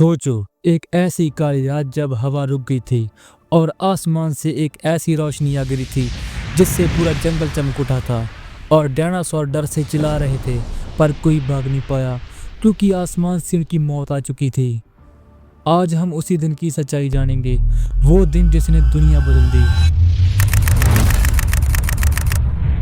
सोचो, एक ऐसी काली रात जब हवा रुक गई थी और आसमान से एक ऐसी रोशनी आ गिरी थी जिससे पूरा जंगल चमक उठा था और डायनासोर डर से चिल्ला रहे थे, पर कोई भाग नहीं पाया क्योंकि आसमान से उनकी मौत आ चुकी थी। आज हम उसी दिन की सच्चाई जानेंगे, वो दिन जिसने दुनिया बदल दी।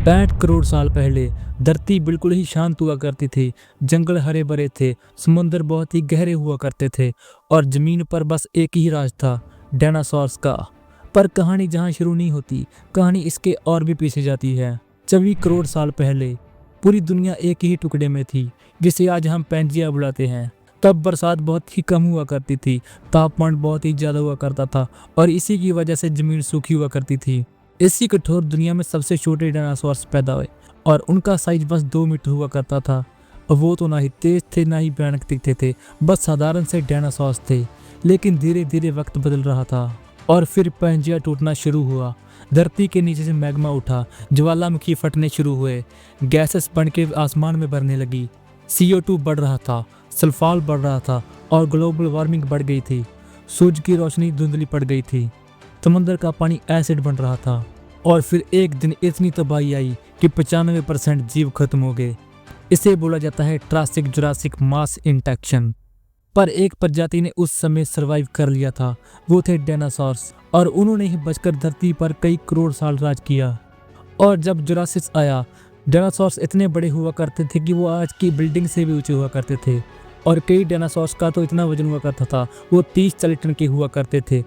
65 करोड़ साल पहले धरती बिल्कुल ही शांत हुआ करती थी। जंगल हरे भरे थे, समुद्र बहुत ही गहरे हुआ करते थे और जमीन पर बस एक ही राज था, डायनासोर्स का। पर कहानी जहाँ शुरू नहीं होती, कहानी इसके और भी पीछे जाती है। 24 करोड़ साल पहले पूरी दुनिया एक ही टुकड़े में थी, जिसे आज हम पैंजिया बुलाते हैं। तब बरसात बहुत ही कम हुआ करती थी, तापमान बहुत ही ज्यादा हुआ करता था और इसी की वजह से जमीन सूखी हुआ करती थी। इसी कठोर दुनिया में सबसे छोटे डायनासोर्स पैदा हुए और उनका साइज बस 2 मीटर हुआ करता था। और वो तो ना ही तेज थे ना ही भयानक दिखते थे, बस साधारण से डायनासोर्स थे। लेकिन धीरे धीरे वक्त बदल रहा था और फिर पैंजिया टूटना शुरू हुआ। धरती के नीचे से मैग्मा उठा, ज्वालामुखी फटने शुरू हुए, गैसेस बन के आसमान में भरने लगी। CO2 बढ़ रहा था, सल्फार बढ़ रहा था और ग्लोबल वार्मिंग बढ़ गई थी। सूरज की रोशनी धुंधली पड़ गई थी, समंदर का पानी एसिड बन रहा था और फिर एक दिन इतनी तबाही आई कि 95% जीव खत्म हो गए। इसे बोला जाता है ट्रासिक जुरासिक मास इंटैक्शन। पर एक प्रजाति ने उस समय सरवाइव कर लिया था, वो थे डायनासोर्स, और उन्होंने ही बचकर धरती पर कई करोड़ साल राज किया। और जब जुरासिक आया, डायनासोर्स इतने बड़े हुआ करते थे कि वो आज की बिल्डिंग से भी ऊंचे हुआ करते थे। और कई डायनासोर्स का तो इतना वजन हुआ करता था, वो 30-40 टन के हुआ करते थे।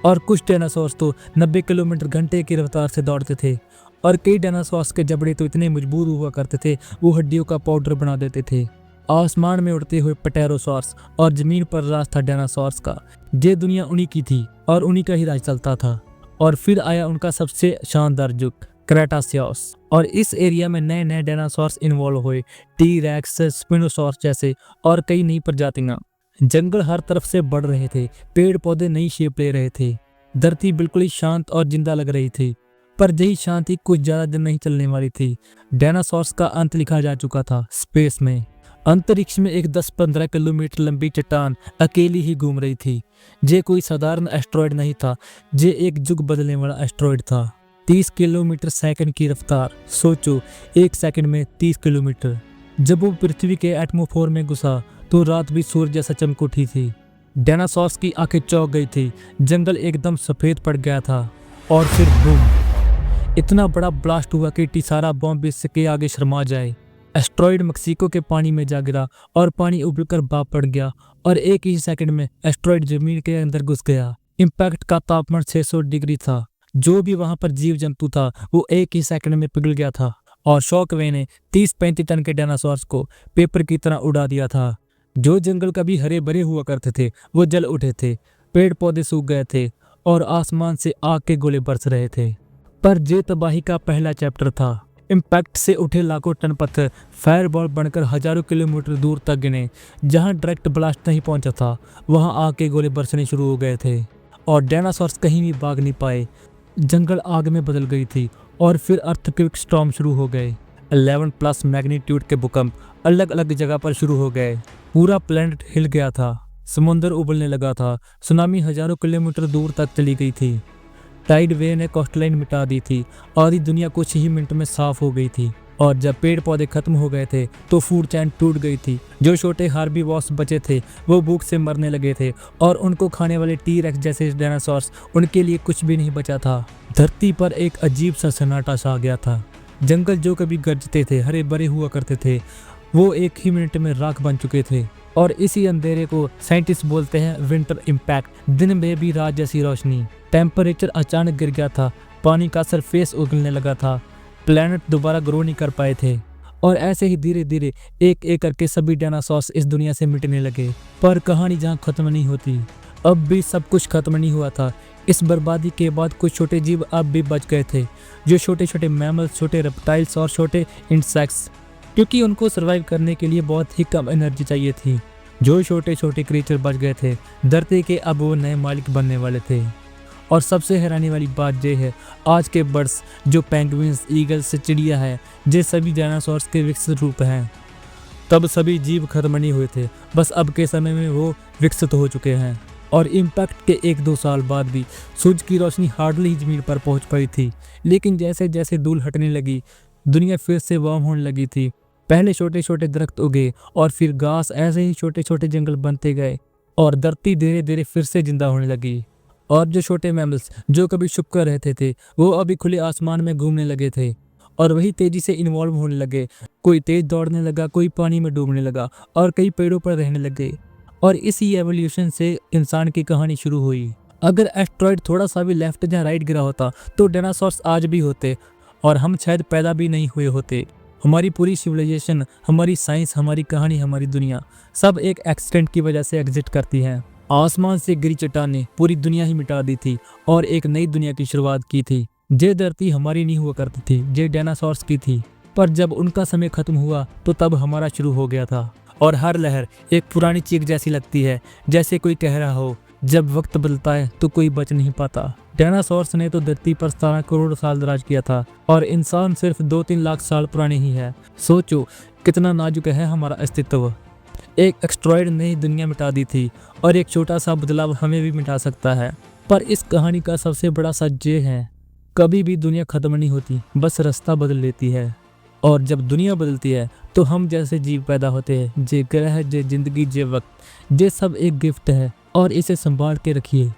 और कुछ डायनासोर्स तो 90 किलोमीटर घंटे की रफ्तार से दौड़ते थे। और कई डायनासोर्स के जबड़े तो इतने मजबूत हुआ करते थे, वो हड्डियों का पाउडर बना देते थे। आसमान में उड़ते हुए प्टेरोसॉर्स और जमीन पर राज था डायनासोर्स का। ये दुनिया उन्हीं की थी और उन्हीं का ही राज चलता था। और फिर आया उनका सबसे शानदार युग, क्रेटासियस, और इस एरिया में नए नए डायनासोर्स इन्वॉल्व हुए, टी-रेक्स, स्पिनोसॉर्स जैसे और कई नई प्रजातियां। जंगल हर तरफ से बढ़ रहे थे, पेड़ पौधे नई शेप ले रहे थे, धरती बिल्कुल ही शांत और जिंदा लग रही थी। पर यही शांति कुछ ज्यादा दिन नहीं चलने वाली थी। डायनासोर्स का अंत लिखा जा चुका था। स्पेस में, अंतरिक्ष में एक 10-15 किलोमीटर लंबी चट्टान अकेली ही घूम रही थी। ये कोई साधारण एस्ट्रॉयड नहीं था, ये एक युग बदलने वाला एस्ट्रॉयड था। 30 किलोमीटर सेकंड की रफ्तार, सोचो, एक सेकंड में 30 किलोमीटर। जब वो पृथ्वी के एटमोस्फेयर में घुसा तो रात भी सूरज जैसा चमक उठी थी। डायनासोर्स की आंखें चौंक गई थी, जंगल एकदम सफेद पड़ गया था। और फिर बूम, इतना बड़ा ब्लास्ट हुआ कि सारा बॉम्ब इसके आगे शर्मा जाए। एस्ट्रॉयड मैक्सिको के पानी में जा गिरा और पानी उबलकर भाप पड़ गया और एक ही सेकंड में एस्ट्रॉयड जमीन के अंदर घुस गया। इम्पैक्ट का तापमान 600 डिग्री था। जो भी वहां पर जीव जंतु था वो एक ही सेकंड में पिघल गया था और शॉकवे ने 30-35 टन के डायनासोर्स को पेपर की तरह उड़ा दिया था। जो जंगल कभी हरे भरे हुआ करते थे वो जल उठे थे, पेड़ पौधे सूख गए थे और आसमान से आग के गोले बरस रहे थे। पर ये तबाही का पहला चैप्टर था। इम्पैक्ट से उठे लाखों टन पत्थर फायरबॉल बनकर हजारों किलोमीटर दूर तक गिने। जहां डायरेक्ट ब्लास्ट नहीं पहुंचा था, वहां आग के गोले बरसने शुरू हो गए थे और डायनासोर्स कहीं भी भाग नहीं पाए। जंगल आग में बदल गई थी और फिर अर्थक्वेक स्टॉर्म शुरू हो गए। 11+ मैग्नीट्यूड के भूकंप अलग अलग जगह पर शुरू हो गए। पूरा प्लेनेट हिल गया था, समुद्र उबलने लगा था, सुनामी हजारों किलोमीटर दूर तक चली गई थी। टाइड वेव ने कोस्टलाइन मिटा दी थी, आधी दुनिया कुछ ही मिनट में साफ हो गई थी। और जब पेड़ पौधे खत्म हो गए थे तो फूड चेन टूट गई थी। जो छोटे हार्बीवोर्स बचे थे वो भूख से मरने लगे थे और उनको खाने वाले टी-रेक्स जैसे डायनासोर्स, उनके लिए कुछ भी नहीं बचा था। धरती पर एक अजीब सा सन्नाटा सा आ गया था। जंगल जो कभी गरजते थे, हरे भरे हुआ करते थे, वो एक ही मिनट में राख बन चुके थे। और इसी अंधेरे को साइंटिस्ट बोलते हैं विंटर इम्पैक्ट। दिन में भी रात जैसी रोशनी। टेम्परेचर अचानक गिर गया था, पानी का सरफेस उगलने लगा था, प्लेनेट दोबारा ग्रो नहीं कर पाए थे। और ऐसे ही धीरे धीरे एक एक करके सभी डायनासोर्स इस दुनिया से मिटने लगे। पर कहानी जहाँ खत्म नहीं होती, अब भी सब कुछ खत्म नहीं हुआ था। इस बर्बादी के बाद कुछ छोटे जीव अब भी बच गए थे, जो छोटे छोटे मैमल्स, छोटे रेप्टाइल्स और छोटे इंसेक्ट्स, क्योंकि उनको सरवाइव करने के लिए बहुत ही कम एनर्जी चाहिए थी। जो छोटे छोटे क्रीचर बच गए थे, धरती के अब वो नए मालिक बनने वाले थे। और सबसे हैरानी वाली बात ये है, आज के बर्ड्स जो पेंगुइन्स, ईगल्स, चिड़िया है, ये सभी डायनासोर्स के विकसित रूप हैं। तब सभी जीव खत्म नहीं हुए थे, बस अब के समय में वो विकसित हो चुके हैं। और इम्पैक्ट के 1-2 साल बाद भी सूरज की रोशनी हार्डली ही जमीन पर पहुंच पाई थी। लेकिन जैसे जैसे धूल हटने लगी, दुनिया फिर से वार्म होने लगी थी। पहले छोटे छोटे दरख्त उगे और फिर घास, ऐसे ही छोटे छोटे जंगल बनते गए और धरती धीरे धीरे फिर से जिंदा होने लगी। और जो छोटे मैमल्स जो कभी छुप कर रहते थे, वो अभी खुले आसमान में घूमने लगे थे और वही तेजी से इन्वॉल्व होने लगे। कोई तेज दौड़ने लगा, कोई पानी में डूबने लगा और कई पेड़ों पर रहने लगे। और इसी एवोल्यूशन से इंसान की कहानी शुरू हुई। अगर एस्ट्रॉइड थोड़ा सा भी लेफ्ट या राइट गिरा होता तो डायनासोर्स आज भी होते और हम शायद पैदा भी नहीं हुए होते। हमारी पूरी सिविलाइजेशन, हमारी साइंस, हमारी कहानी, हमारी दुनिया सब एक एक्सीडेंट की वजह से एग्जिट करती है। आसमान से गिरी चट्टानें पूरी दुनिया ही मिटा दी थी और एक नई दुनिया की शुरुआत की थी। ये धरती हमारी नहीं हुआ करती थी, ये डायनासोर्स की थी। पर जब उनका समय खत्म हुआ तो तब हमारा शुरू हो गया था। और हर लहर एक पुरानी चीख जैसी लगती है, जैसे कोई कह रहा हो जब वक्त बदलता है तो कोई बच नहीं पाता। डायनासोर्स ने तो धरती पर 17 करोड़ साल राज किया था और इंसान सिर्फ 2-3 लाख साल पुराने ही है। सोचो कितना नाजुक है हमारा अस्तित्व। एक एक्सट्रॉइड ने दुनिया मिटा दी थी और एक छोटा सा बदलाव हमें भी मिटा सकता है। पर इस कहानी का सबसे बड़ा सच ये है, कभी भी दुनिया खत्म नहीं होती, बस रास्ता बदल लेती है। और जब दुनिया बदलती है तो हम जैसे जीव पैदा होते हैं। जे ग्रह, जे जिंदगी, जे वक्त, ये सब एक गिफ्ट है और इसे संभाल के रखिए।